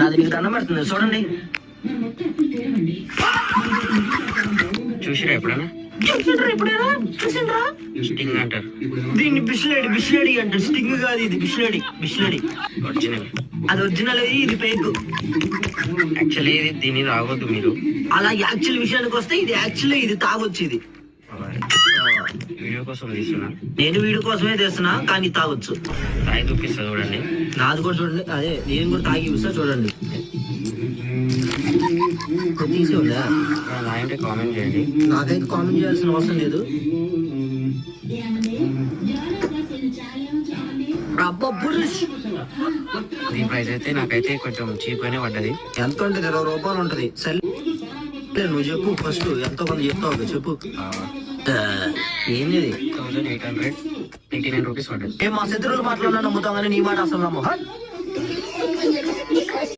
నాది నీకు దండం పెడుతుంది చూడండి. చూసిరా ఎప్పుడైనా? ఎప్పుడైనా చూసిండ్రా? స్టింగ్ అంటారు దీన్ని. బిస్లెడి అంటారు. స్టింగ్ కాదు ఇది, బిస్లెడి. ఒరిజినల్. అది ఒరిజినల్, ఇది ఫేక్. యాక్చువల్లీ ఇది దీన్ని తాగొద్దు మీరు. అలా యాక్చువల్ విషయానికి వస్తే ఇది యాక్చువల్లీ ఇది తాగొచ్చు. ఇది వీడియో కోసం తీస్తున్నా. నేను వీడియో కోసమే తెస్తున్నా, కానీ తాగొచ్చు. తాగి చూపిస్తా చూడండి. నాది కూడా చూడండి. అదే నేను కూడా తాగి చూస్తా చూడండి. తీసి ఉందా? నాయంటే కామెంట్ చేయండి. నాకైతే కామెంట్ చేయాల్సిన అవసరం లేదు. ఈ ప్రైస్ అయితే నాకైతే కొంచెం చీప్ గానే పడ్డది. ఎంత ఉంటుంది? 20 రూపాయలు ఉంటుంది. సరే నువ్వు చెప్పు ఫస్ట్, ఎంతో కొంత చెప్తావు చెప్పు. ఏంది 1889 రూపీస్ పడ్డది. మా శత్రువులు మాట్లాడినా నమ్ముతాం కానీ నీ మాట అసలు నమ్మ.